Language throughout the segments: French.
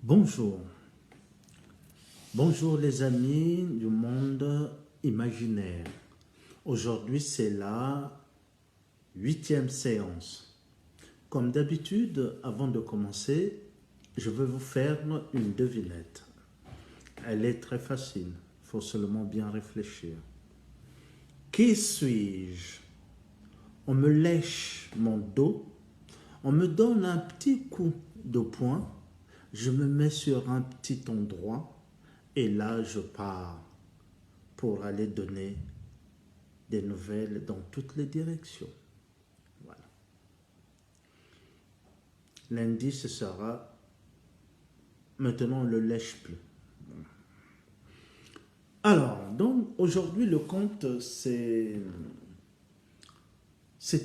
Bonjour, bonjour les amis du monde imaginaire. Aujourd'hui c'est la 8e séance. Comme d'habitude, avant de commencer, je vais vous faire une devinette. Elle est très facile, il faut seulement bien réfléchir. Qui suis-je? On me lèche mon dos, on me donne un petit coup de poing, je me mets sur un petit endroit et là je pars pour aller donner des nouvelles dans toutes les directions. Voilà. L'indice sera maintenant on ne le lèche plus. Alors, donc aujourd'hui le conte c'est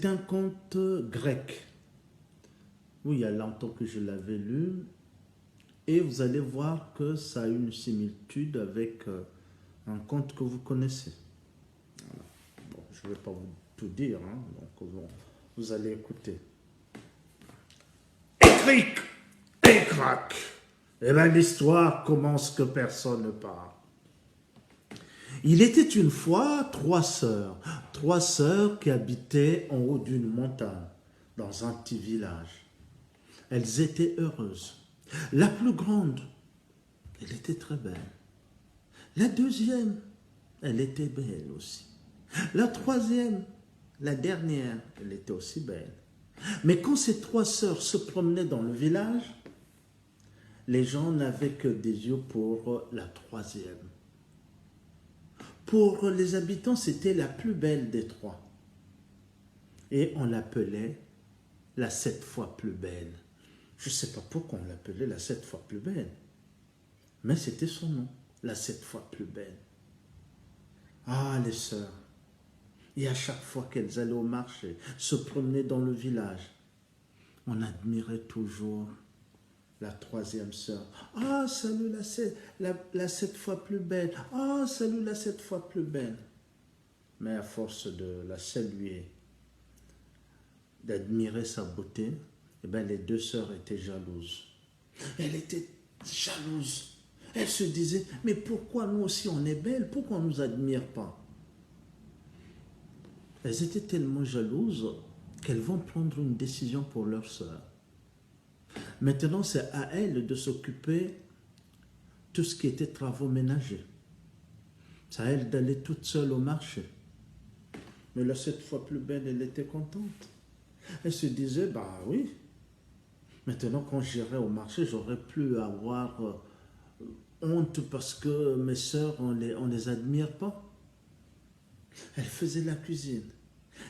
un conte grec. Oui, il y a longtemps que je l'avais lu. Et vous allez voir que ça a une similitude avec un conte que vous connaissez. Voilà. Bon, je ne vais pas vous tout dire, hein, donc bon, vous allez écouter. Écric et crac. Et bien l'histoire commence que personne ne parle. Il était une fois trois sœurs qui habitaient en haut d'une montagne, dans un petit village. Elles étaient heureuses. La plus grande, elle était très belle. La deuxième, elle était belle aussi. La troisième, la dernière, elle était aussi belle. Mais quand ces trois sœurs se promenaient dans le village, les gens n'avaient que des yeux pour la troisième. Pour les habitants, c'était la plus belle des trois. Et on l'appelait la 7 fois plus belle. Je ne sais pas pourquoi on l'appelait la 7 fois plus belle. Mais c'était son nom, la 7 fois plus belle. Ah, les sœurs. Et à chaque fois qu'elles allaient au marché, se promenaient dans le village, on admirait toujours la troisième sœur. Ah, salut la 7 fois plus belle. Ah, salut la 7 fois plus belle. Mais à force de la saluer, d'admirer sa beauté, eh bien, les deux sœurs étaient jalouses. Elles étaient jalouses. Elles se disaient, mais pourquoi nous aussi on est belles? Pourquoi on ne nous admire pas? Elles étaient tellement jalouses qu'elles vont prendre une décision pour leur sœur. Maintenant, c'est à elles de s'occuper tout ce qui était travaux ménagers. C'est à elles d'aller toutes seules au marché. Mais la 7 fois plus belle, elle était contente. Elle se disait, bah oui, maintenant quand j'irai au marché, j'aurai plus à avoir honte parce que mes sœurs, on les admire pas. Elle faisait la cuisine.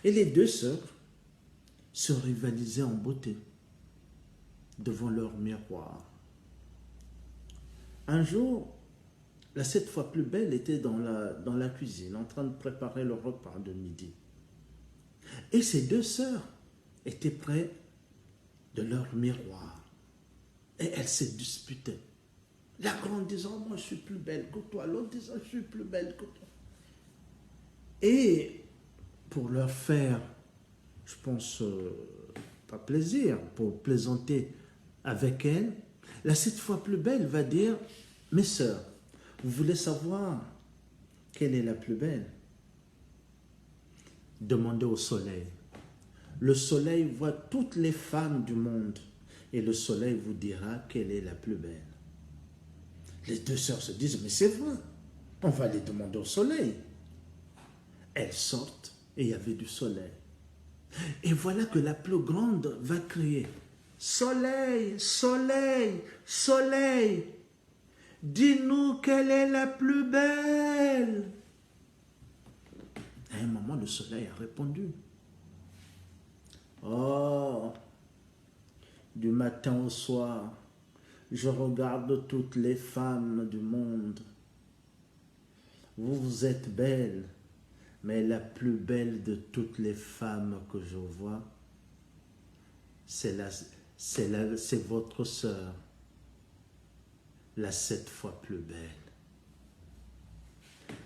Et les deux sœurs se rivalisaient en beauté devant leur miroir. Un jour, la 7 fois plus belle était dans la cuisine en train de préparer le repas de midi. Et ces deux sœurs étaient près de leur miroir. Et elles se disputaient. La grande disant, moi je suis plus belle que toi. L'autre disant, je suis plus belle que toi. Et pour leur faire, je pense, pas plaisir, pour plaisanter avec elles, la 7 fois plus belle va dire, mes sœurs, vous voulez savoir quelle est la plus belle? Demandez au soleil. Le soleil voit toutes les femmes du monde et le soleil vous dira quelle est la plus belle. Les deux sœurs se disent, mais c'est vrai, on va les demander au soleil. Elles sortent et il y avait du soleil. Et voilà que la plus grande va crier, soleil, soleil, soleil, dis-nous quelle est la plus belle. À un moment, le soleil a répondu, oh, du matin au soir, je regarde toutes les femmes du monde. Vous êtes belles, mais la plus belle de toutes les femmes que je vois, c'est votre sœur, la 7 fois plus belle.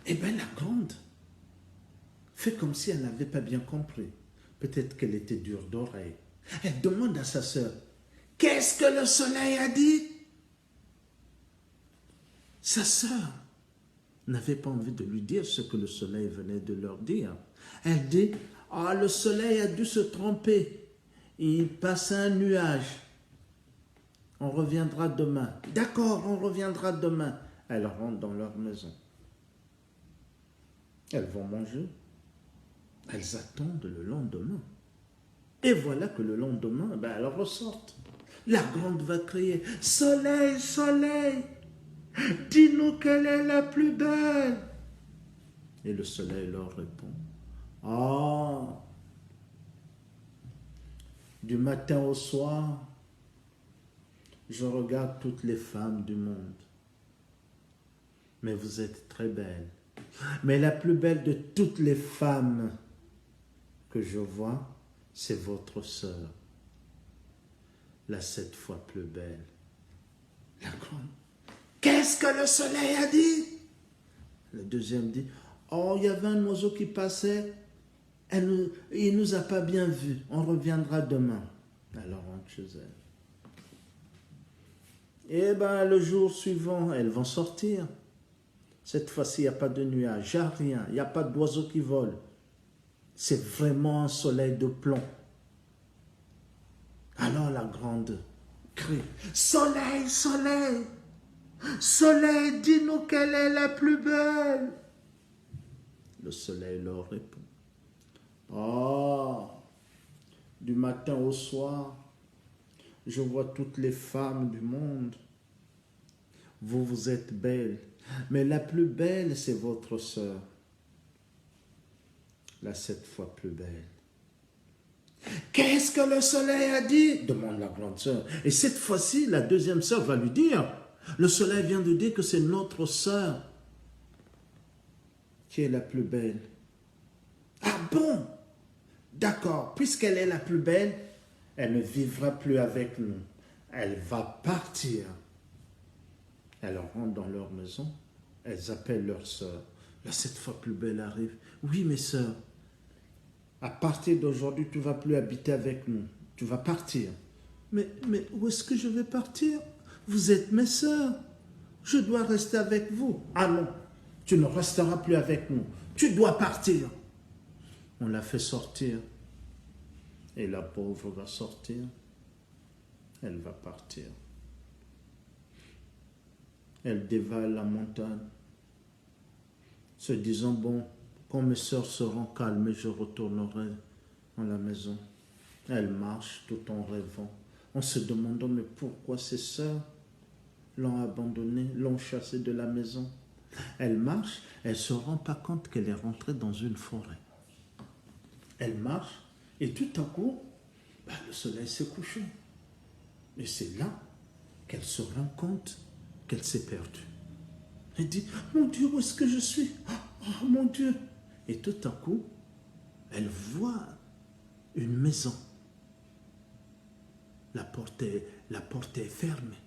Eh bien, la grande fait comme si elle n'avait pas bien compris. Peut-être qu'elle était dure d'oreille. Elle demande à sa sœur, qu'est-ce que le soleil a dit? Sa sœur n'avait pas envie de lui dire ce que le soleil venait de leur dire. Elle dit, ah, le soleil a dû se tromper. Il passe un nuage. On reviendra demain. D'accord, on reviendra demain. Elles rentrent dans leur maison. Elles vont manger. Elles attendent le lendemain. Et voilà que le lendemain, elles ressortent. La grande va crier, soleil, soleil, dis-nous quelle est la plus belle. Et le soleil leur répond, ah, du matin au soir, je regarde toutes les femmes du monde. Mais vous êtes très belle. Mais la plus belle de toutes les femmes que je vois, c'est votre sœur. La 7 fois plus belle. La grande. Qu'est-ce que le soleil a dit? Le deuxième dit, oh, il y avait un oiseau qui passait, il ne nous a pas bien vus, on reviendra demain. Alors on rentre chez elle. Et le jour suivant, elles vont sortir. Cette fois-ci, il n'y a pas de nuages, il n'y a rien, il n'y a pas d'oiseaux qui volent. C'est vraiment un soleil de plomb. Alors la grande crie, soleil, soleil, soleil, dis-nous quelle est la plus belle. Le soleil leur répond, oh, du matin au soir, je vois toutes les femmes du monde. Vous êtes belles, mais la plus belle, c'est votre sœur. La 7 fois plus belle. Qu'est-ce que le soleil a dit? Demande la grande sœur. Et cette fois-ci, la deuxième sœur va lui dire, le soleil vient de dire que c'est notre sœur qui est la plus belle. Ah bon? D'accord, puisqu'elle est la plus belle, elle ne vivra plus avec nous. Elle va partir. Elles rentrent dans leur maison, elles appellent leur sœur. La 7 fois plus belle arrive. Oui, mes sœurs, à partir d'aujourd'hui, tu ne vas plus habiter avec nous. Tu vas partir. Mais où est-ce que je vais partir? Vous êtes mes sœurs. Je dois rester avec vous. Ah non, tu ne resteras plus avec nous. Tu dois partir. On l'a fait sortir. Et la pauvre va sortir. Elle va partir. Elle dévale la montagne, se disant, bon, quand mes sœurs seront calmées, je retournerai dans la maison. Elle marche tout en rêvant, en se demandant, mais pourquoi ses sœurs l'ont abandonnée, l'ont chassée de la maison? Elle marche, elle ne se rend pas compte qu'elle est rentrée dans une forêt. Elle marche, et tout à coup, le soleil s'est couché. Et c'est là qu'elle se rend compte qu'elle s'est perdue. Elle dit, mon Dieu, où est-ce que je suis? Oh, mon Dieu! Et tout à coup, elle voit une maison. La porte est fermée.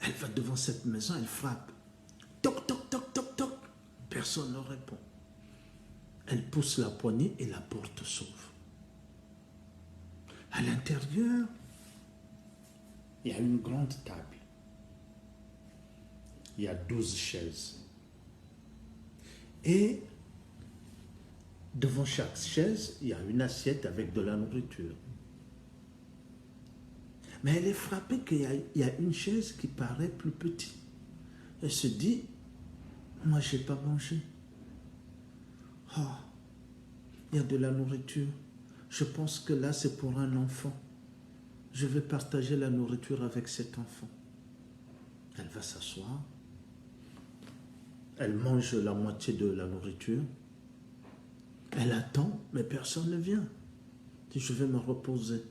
Elle va devant cette maison, elle frappe. Toc, toc, toc, toc, toc. Personne ne répond. Elle pousse la poignée et la porte s'ouvre. À l'intérieur, il y a une grande table. Il y a 12 chaises. Et devant chaque chaise, il y a une assiette avec de la nourriture. Mais elle est frappée qu'il y a une chaise qui paraît plus petite. Elle se dit, moi je n'ai pas mangé. Oh, il y a de la nourriture. Je pense que là c'est pour un enfant. Je vais partager la nourriture avec cet enfant. Elle va s'asseoir. Elle mange la moitié de la nourriture. Elle attend, mais personne ne vient. Elle dit, je vais me reposer.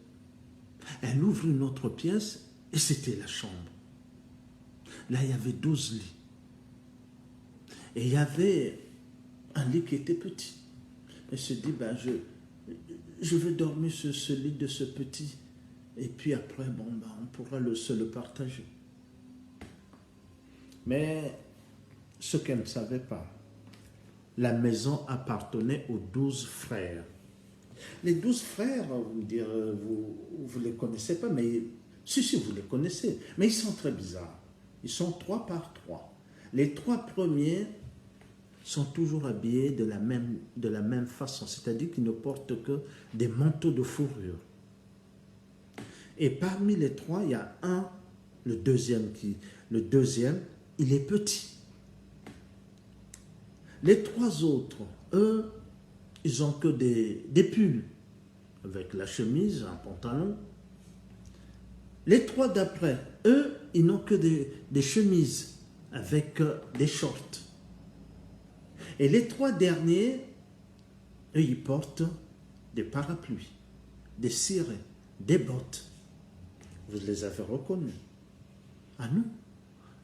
Elle ouvre une autre pièce et c'était la chambre. Là, il y avait 12 lits. Et il y avait un lit qui était petit. Elle se dit, je vais dormir sur ce lit de ce petit. Et puis après, on pourra se le partager. Mais ce qu'elle ne savait pas, la maison appartenait aux 12 frères. Les 12 frères, vous me direz, vous ne les connaissez pas, mais si, vous les connaissez. Mais ils sont très bizarres. Ils sont 3 par 3. Les 3 premiers sont toujours habillés de la même façon, c'est-à-dire qu'ils ne portent que des manteaux de fourrure. Et parmi les 3, il y a le deuxième, il est petit. Les 3 autres, eux, ils n'ont que des pulls, avec la chemise, un pantalon. Les 3 d'après, eux, ils n'ont que des chemises, avec des shorts. Et les 3 derniers, eux, ils portent des parapluies, des cirés, des bottes. Vous les avez reconnus. Ah non?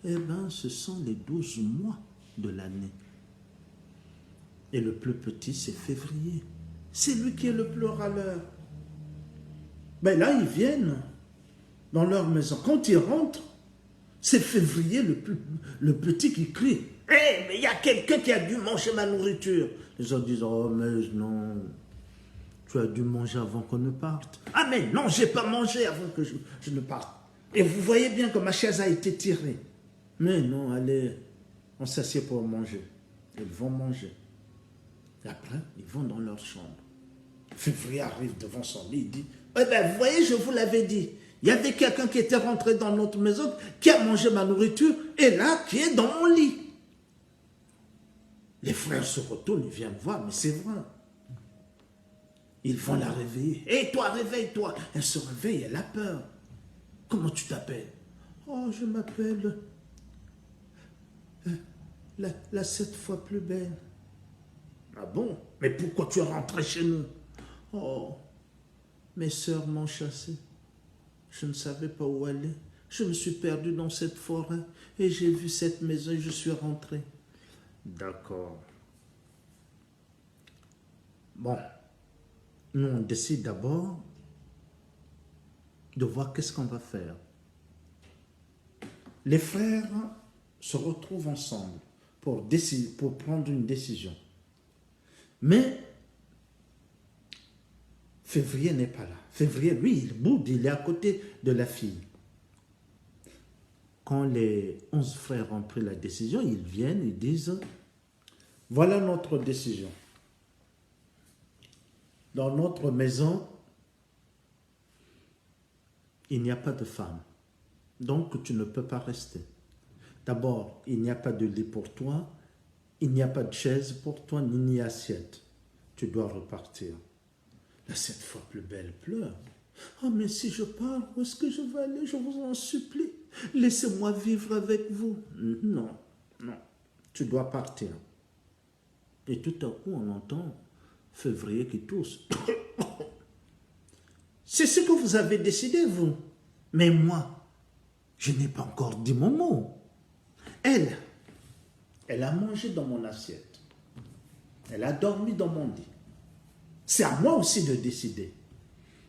Eh bien, ce sont les 12 mois de l'année. Et le plus petit, c'est février. C'est lui qui est le plus râleur. Ben là, ils viennent dans leur maison. Quand ils rentrent, c'est février le petit qui crie. « Hé, mais il y a quelqu'un qui a dû manger ma nourriture. » Les autres disent « Oh, mais non, tu as dû manger avant qu'on ne parte. »« Ah, mais non, je n'ai pas mangé avant que je ne parte. Et vous voyez bien que ma chaise a été tirée. »« Mais non, allez, on s'assied pour manger. » Ils vont manger. Et après, ils vont dans leur chambre. Février arrive devant son lit, il dit « Eh bien, vous voyez, je vous l'avais dit. Il y avait quelqu'un qui était rentré dans notre maison, qui a mangé ma nourriture, et là, qui est dans mon lit. » Les frères se retournent, ils viennent voir, mais c'est vrai. Ils vont la réveiller. « Hé, toi, réveille-toi. » Elle se réveille, elle a peur. « Comment tu t'appelles? »« Oh, je m'appelle la 7 fois plus belle. »« Ah bon? Mais pourquoi tu es rentré chez nous? »« Oh, mes sœurs m'ont chassé. Je ne savais pas où aller. Je me suis perdu dans cette forêt et j'ai vu cette maison et je suis rentré. » D'accord. Bon, nous on décide d'abord de voir qu'est-ce qu'on va faire. Les frères se retrouvent ensemble pour prendre une décision. Mais Février n'est pas là. Février, lui, il boude, il est à côté de la fille. Quand les 11 frères ont pris la décision, ils viennent, ils disent « Voilà notre décision. Dans notre maison, il n'y a pas de femme. Donc, tu ne peux pas rester. D'abord, il n'y a pas de lit pour toi, il n'y a pas de chaise pour toi, ni assiette. Tu dois repartir. » La 7 fois plus belle pleure. « Oh, mais si je pars, où est-ce que je vais aller? Je vous en supplie. Laissez-moi vivre avec vous. » Non, non, tu dois partir. Et tout à coup, on entend Février qui tousse. « C'est ce que vous avez décidé, vous. Mais moi, je n'ai pas encore dit mon mot. Elle a mangé dans mon assiette. Elle a dormi dans mon lit. C'est à moi aussi de décider. »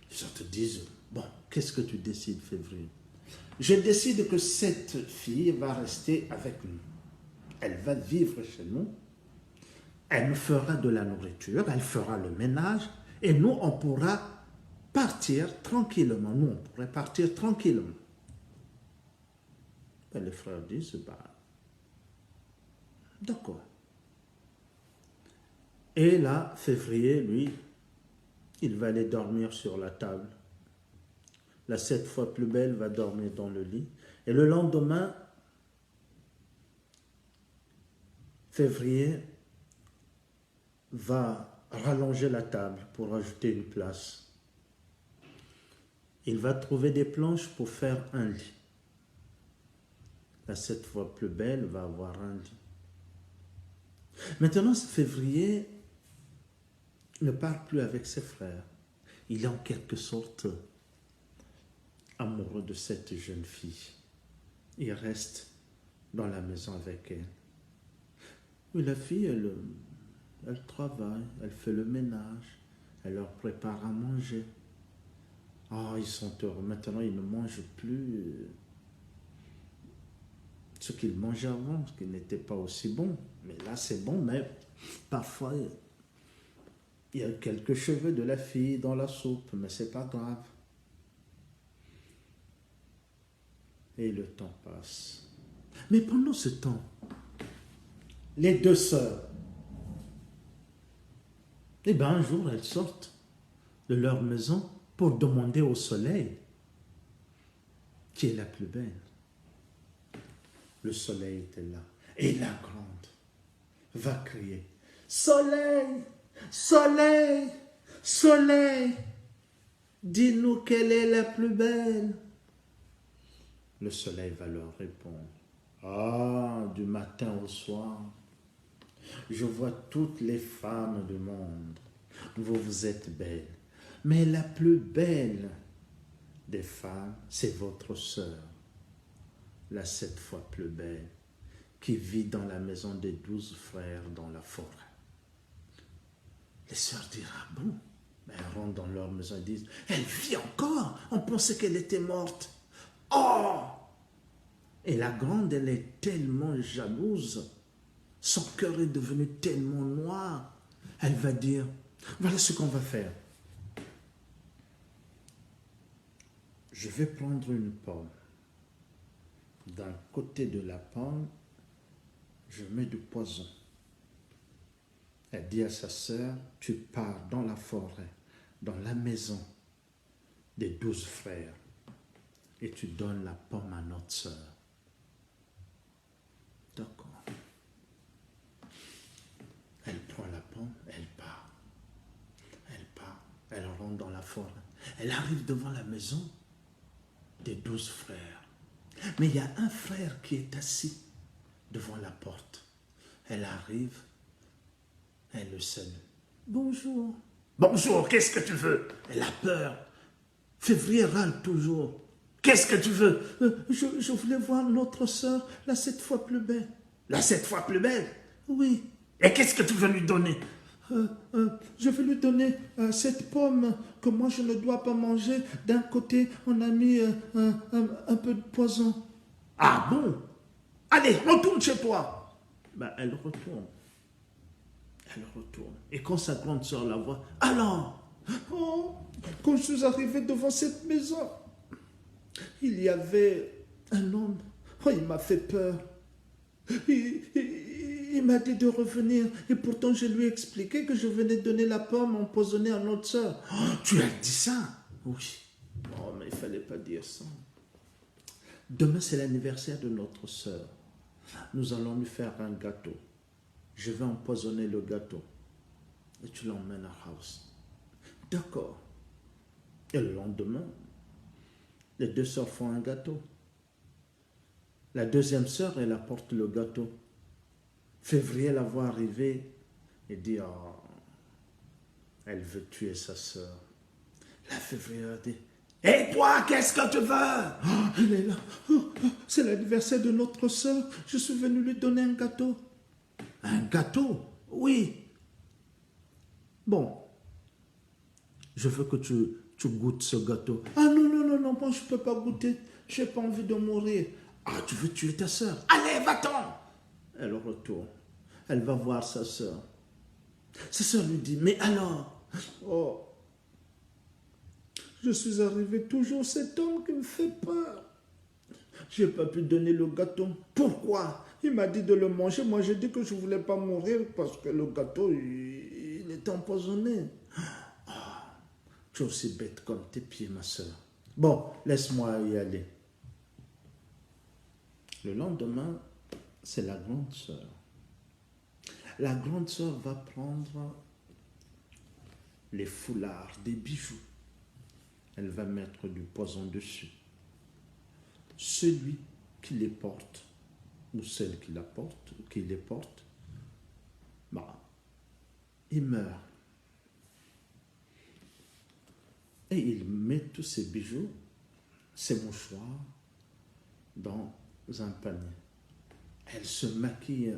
Ils te disent, bon, qu'est-ce que tu décides, Février? Je décide que cette fille va rester avec nous. Elle va vivre chez nous. Elle nous fera de la nourriture, elle fera le ménage, et nous, on pourra partir tranquillement. Nous, on pourrait partir tranquillement. Ben, les frères disent, bah, d'accord. Et là, Février, lui, il va aller dormir sur la table. La 7 fois plus belle va dormir dans le lit. Et le lendemain, Février va rallonger la table pour ajouter une place. Il va trouver des planches pour faire un lit. La 7 fois plus belle va avoir un lit. Maintenant, Février ne parle plus avec ses frères. Il est en quelque sorte amoureux de cette jeune fille. Il reste dans la maison avec elle. Oui, la fille, elle travaille, elle fait le ménage, elle leur prépare à manger. Ah, ils sont heureux. Maintenant, ils ne mangent plus ce qu'ils mangeaient avant, ce qui n'était pas aussi bon. Mais là, c'est bon, mais parfois, il y a quelques cheveux de la fille dans la soupe, mais c'est pas grave. Et le temps passe. Mais pendant ce temps, les deux sœurs. Et bien un jour, elles sortent de leur maison pour demander au soleil qui est la plus belle. Le soleil était là. Et la grande va crier, soleil, soleil, soleil, dis-nous quelle est la plus belle. Le soleil va leur répondre, ah, du matin au soir, je vois toutes les femmes du monde. Vous êtes belles. Mais la plus belle des femmes, c'est votre sœur, la 7 fois plus belle, qui vit dans la maison des 12 frères dans la forêt. Les sœurs diront, ah bon? Ben, elles rentrent dans leur maison et disent, elle vit encore, on pensait qu'elle était morte. Oh! Et la grande, elle est tellement jalouse, son cœur est devenu tellement noir, elle va dire, voilà ce qu'on va faire. Je vais prendre une pomme. D'un côté de la pomme, je mets du poison. Elle dit à sa sœur, tu pars dans la forêt, dans la maison des 12 frères, et tu donnes la pomme à notre sœur. D'accord. Elle prend la pomme, elle part. Elle part, elle rentre dans la forêt. Elle arrive devant la maison des 12 frères. Mais il y a un frère qui est assis devant la porte. Elle arrive, elle le salue. Bonjour. Bonjour, qu'est-ce que tu veux? Elle a peur. Février râle toujours. Qu'est-ce que tu veux? Je voulais voir notre sœur, la 7 fois plus belle. La 7 fois plus belle? Oui. Et qu'est-ce que tu veux lui donner? Je vais lui donner cette pomme que moi je ne dois pas manger. D'un côté, on a mis un peu de poison. Ah bon? Allez, retourne chez toi. Ben, elle retourne. Elle retourne. Et quand sa grande sœur la voit, alors, oh, quand je suis arrivé devant cette maison, il y avait un homme. Oh, il m'a fait peur. Il m'a dit de revenir et pourtant je lui ai expliqué que je venais donner la pomme empoisonnée à notre sœur. Oh, tu as dit ça? Oui. Oh, mais il ne fallait pas dire ça. Demain, c'est l'anniversaire de notre sœur. Nous allons lui faire un gâteau. Je vais empoisonner le gâteau. Et tu l'emmènes à house. D'accord. Et le lendemain, les deux sœurs font un gâteau. La deuxième sœur, elle apporte le gâteau. Février la voit arriver et dit, oh, elle veut tuer sa sœur. La Février a dit, et toi, qu'est-ce que tu veux? Oh, elle est là. Oh, c'est l'anniversaire de notre sœur. Je suis venu lui donner un gâteau. Un gâteau? Oui. Bon, je veux que tu goûtes ce gâteau. Ah non, non, non, non, moi je ne peux pas goûter. Je n'ai pas envie de mourir. Ah, tu veux tuer ta sœur? Allez, va-t'en! Elle retourne. Elle va voir sa sœur. Sa sœur lui dit, mais alors? Oh, je suis arrivé toujours cet homme qui me fait peur. Je n'ai pas pu donner le gâteau. Pourquoi? Il m'a dit de le manger. Moi, j'ai dit que je ne voulais pas mourir parce que le gâteau, il était empoisonné. Oh, tu es aussi bête comme tes pieds, ma sœur. Bon, laisse-moi y aller. Le lendemain, c'est la grande sœur. La grande sœur va prendre les foulards, des bijoux. Elle va mettre du poison dessus. Celui qui les porte, ou celle qui les porte, bah, il meurt. Et il met tous ses bijoux, ses mouchoirs, dans un panier. Elle se maquille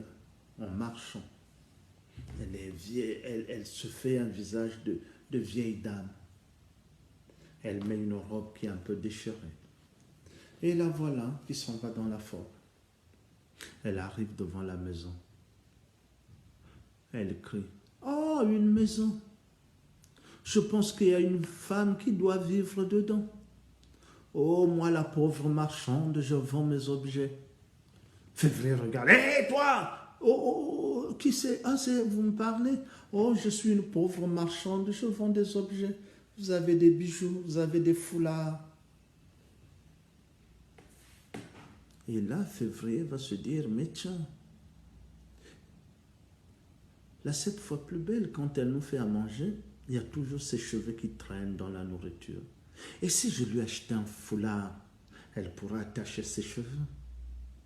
en marchant. Elle est vieille, elle se fait un visage de vieille dame. Elle met une robe qui est un peu déchirée. Et la voilà qui s'en va dans la forêt. Elle arrive devant la maison. Elle crie, « Oh, une maison! Je pense qu'il y a une femme qui doit vivre dedans. Oh, moi, la pauvre marchande, je vends mes objets. » Février regarde, « Hé, toi! qui c'est? Ah, vous me parlez? Oh, je suis une pauvre marchande, je vends des objets. Vous avez des bijoux, vous avez des foulards. Et là, Février va se dire, mais tiens, la 7 fois plus belle, quand elle nous fait à manger, il y a toujours ses cheveux qui traînent dans la nourriture. Et si je lui achetais un foulard, elle pourra attacher ses cheveux.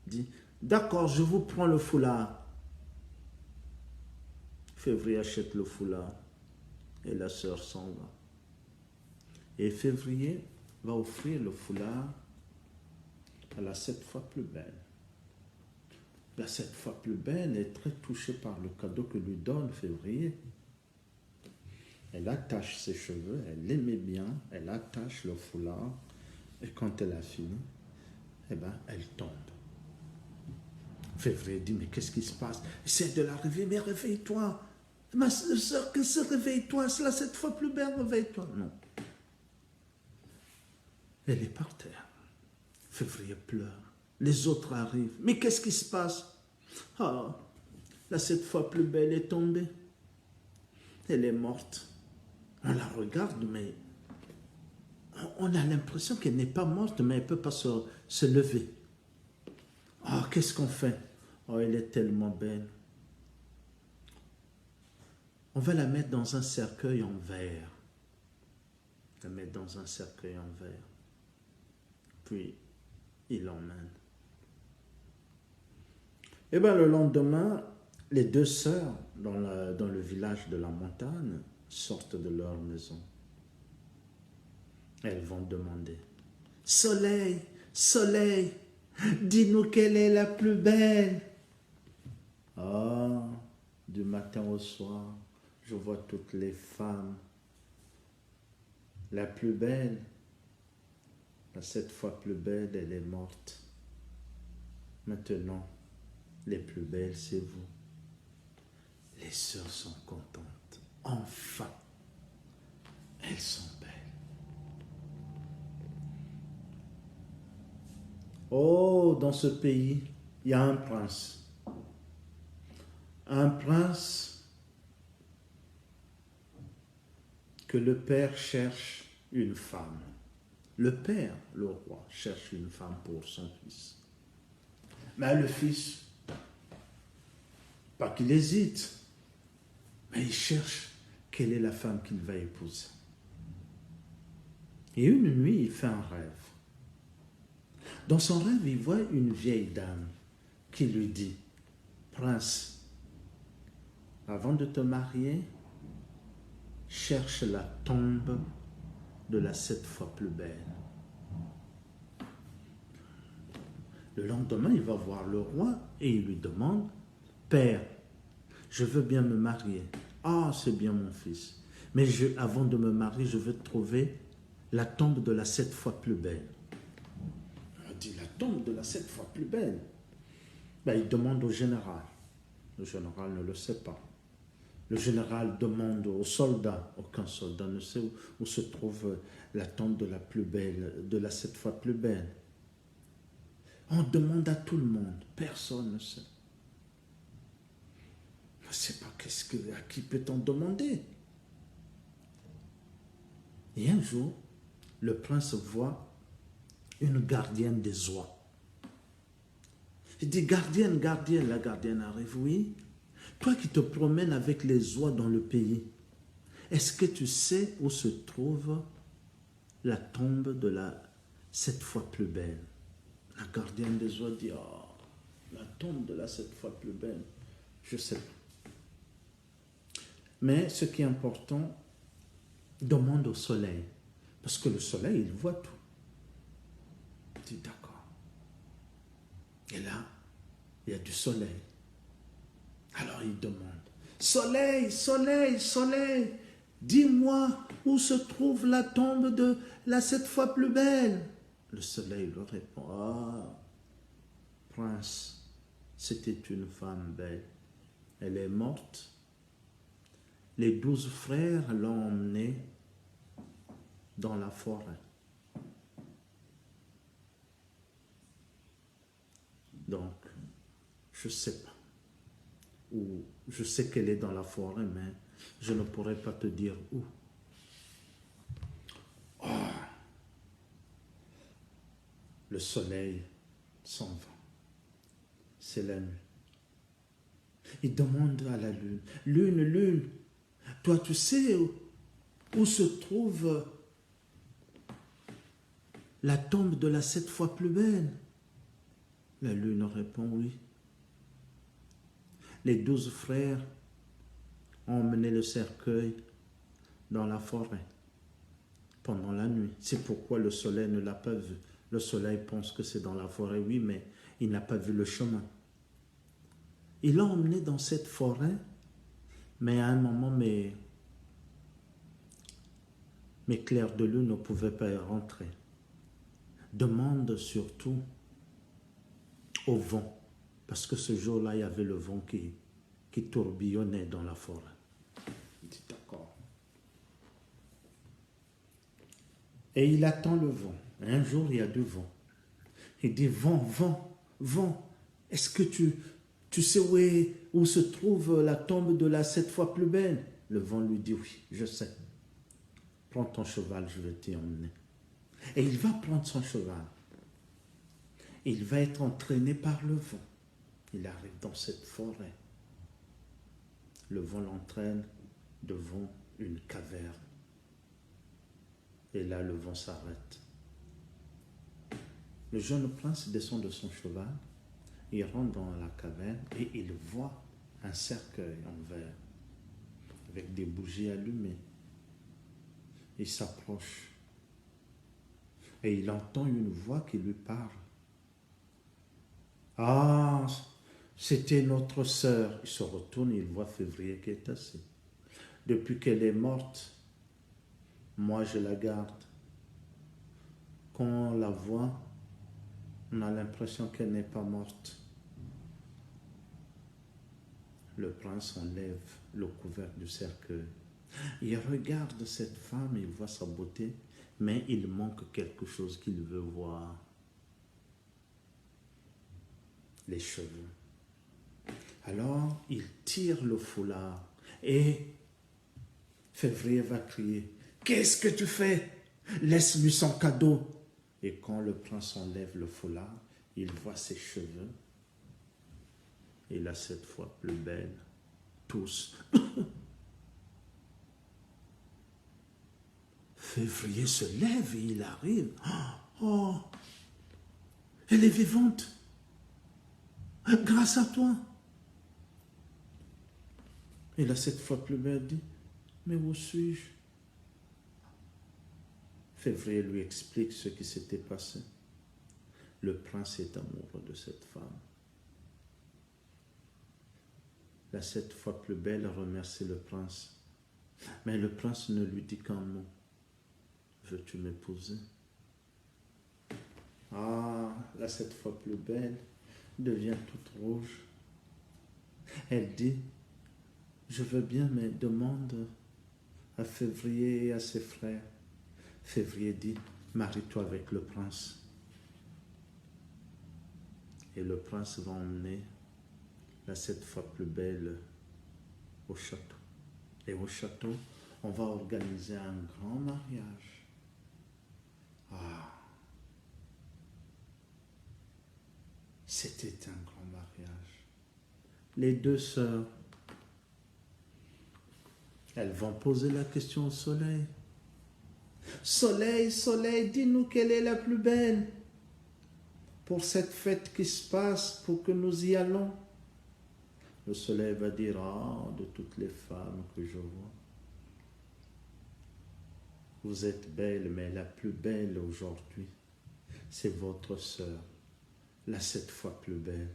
Dit, d'accord, je vous prends le foulard. Février achète le foulard et la sœur s'en va. Et Février va offrir le foulard à la 7 fois plus belle. La 7 fois plus belle est très touchée par le cadeau que lui donne Février. Elle attache ses cheveux, elle l'aimait bien, elle attache le foulard, et quand elle a fini, eh ben, elle tombe. Février dit, mais qu'est-ce qui se passe? Essaie de la réveiller, mais réveille-toi. Ma soeur, que se réveille-toi, c'est la 7 fois plus belle, réveille-toi. Non. Elle est par terre. Février pleure. Les autres arrivent. Mais qu'est-ce qui se passe? Ah, la 7 fois plus belle est tombée. Elle est morte. On la regarde, mais on a l'impression qu'elle n'est pas morte, mais elle ne peut pas se lever. Ah, qu'est-ce qu'on fait? Oh, elle est tellement belle. On va la mettre dans un cercueil en verre. La mettre dans un cercueil en verre. Puis, il l'emmène. Et bien, le lendemain, les deux sœurs, dans le village de la montagne, sortent de leur maison. Elles vont demander, Soleil, Soleil, dis-nous quelle est la plus belle. Ah, du matin au soir, je vois toutes les femmes. La plus belle, la 7 fois plus belle, elle est morte. Maintenant, les plus belles, c'est vous. Les sœurs sont contentes. Enfin, elles sont belles. Oh, dans ce pays, il y a un prince. Un prince que le père cherche une femme. Le père, le roi, cherche une femme pour son fils. Mais le fils, pas qu'il hésite, mais il cherche quelle est la femme qu'il va épouser. Et une nuit, il fait un rêve. Dans son rêve, il voit une vieille dame qui lui dit, Prince, avant de te marier, cherche la tombe de la 7 fois plus belle. Le lendemain, il va voir le roi et il lui demande, Père, je veux bien me marier. Ah, c'est bien mon fils. Mais avant de me marier, je veux trouver la tombe de la 7 fois plus belle. On dit, la tombe de la 7 fois plus belle. Ben, il demande au général. Le général ne le sait pas. Le général demande aux soldats. Aucun soldat ne sait où se trouve la tombe de la plus belle, de la 7 fois plus belle. On demande à tout le monde. Personne ne sait. Je ne sais pas à qui peut-on demander. Et un jour, le prince voit une gardienne des oies. Il dit, gardienne, gardienne. La gardienne arrive, oui. Toi qui te promènes avec les oies dans le pays, est-ce que tu sais où se trouve la tombe de la 7 fois plus belle? La gardienne des oies dit, oh, la tombe de la 7 fois plus belle, je sais pas. Mais ce qui est important, demande au soleil. Parce que le soleil, il voit tout. Il dit, d'accord. Et là, il y a du soleil. Alors il demande, Soleil, soleil, soleil, dis-moi où se trouve la tombe de la 7 fois plus belle. Le soleil lui répond, ah, prince, c'était une femme belle. Elle est morte. Les 12 frères l'ont emmenée dans la forêt. Donc, je ne sais pas. où je sais qu'elle est dans la forêt, mais je ne pourrais pas te dire où. Oh, le soleil s'en va. C'est la nuit. Il demande à la lune, lune, lune, toi tu sais où se trouve la tombe de la 7 fois plus belle? La lune répond oui. Les 12 frères ont emmené le cercueil dans la forêt pendant la nuit. C'est pourquoi le soleil ne l'a pas vu. Le soleil pense que c'est dans la forêt, oui, mais il n'a pas vu le chemin. Il l'a emmené dans cette forêt, mais à un moment, mes clairs de lune ne pouvaient pas y rentrer. Demande surtout au vent, parce que ce jour-là, il y avait le vent qui tourbillonnait dans la forêt. Il dit d'accord. Et il attend le vent. Un jour, il y a du vent. Il dit, vent, vent, vent, est-ce que tu sais où se trouve la tombe de la 7 fois plus belle? Le vent lui dit, oui, je sais. Prends ton cheval, je vais t'y emmener. Et il va prendre son cheval. Il va être entraîné par le vent. Il arrive dans cette forêt. Le vent l'entraîne devant une caverne. Et là, le vent s'arrête. Le jeune prince descend de son cheval, il rentre dans la caverne et il voit un cercueil en verre avec des bougies allumées. Il s'approche et il entend une voix qui lui parle. Ah, c'était notre sœur. Il se retourne et il voit Février qui est assis. Depuis qu'elle est morte, moi je la garde. Quand on la voit, on a l'impression qu'elle n'est pas morte. Le prince enlève le couvercle du cercueil. Il regarde cette femme, il voit sa beauté, mais il manque quelque chose qu'il veut voir. Les cheveux. Alors, il tire le foulard et Février va crier, « Qu'est-ce que tu fais? Laisse-lui son cadeau. » Et quand le prince enlève le foulard, il voit ses cheveux. Et là, cette fois plus belle, tous. Février se lève et il arrive. Oh, elle est vivante. Grâce à toi. Et là, cette fois plus belle dit, mais où suis-je? Février lui explique ce qui s'était passé. Le prince est amoureux de cette femme. La 7 fois plus belle remercie le prince. Mais le prince ne lui dit qu'un mot. Veux-tu m'épouser? Ah, la 7 fois plus belle devient toute rouge. Elle dit, je veux bien, mais demande à Février et à ses frères. Février dit, marie-toi avec le prince. Et le prince va emmener la 7 fois plus belle au château. Et au château, on va organiser un grand mariage. Ah, c'était un grand mariage. Les deux sœurs, elles vont poser la question au soleil. Soleil, soleil, dis-nous quelle est la plus belle pour cette fête qui se passe, pour que nous y allons. Le soleil va dire, ah, de toutes les femmes que je vois, vous êtes belle, mais la plus belle aujourd'hui, c'est votre sœur, la 7 fois plus belle.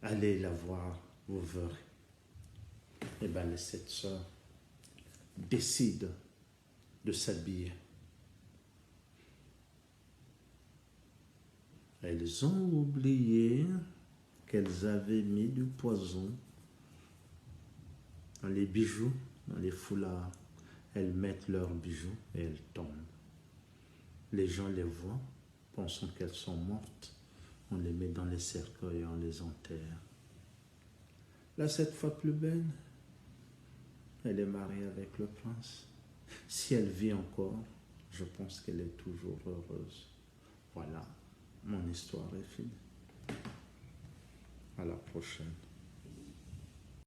Allez la voir, vous verrez. Et bien les 7 sœurs décident de s'habiller. Elles ont oublié qu'elles avaient mis du poison dans les bijoux, dans les foulards. Elles mettent leurs bijoux et elles tombent. Les gens les voient, pensant qu'elles sont mortes. On les met dans les cercueils et on les enterre. La 7 fois plus belle, elle est mariée avec le prince. Si elle vit encore, je pense qu'elle est toujours heureuse. Voilà, mon histoire est finie. À la prochaine.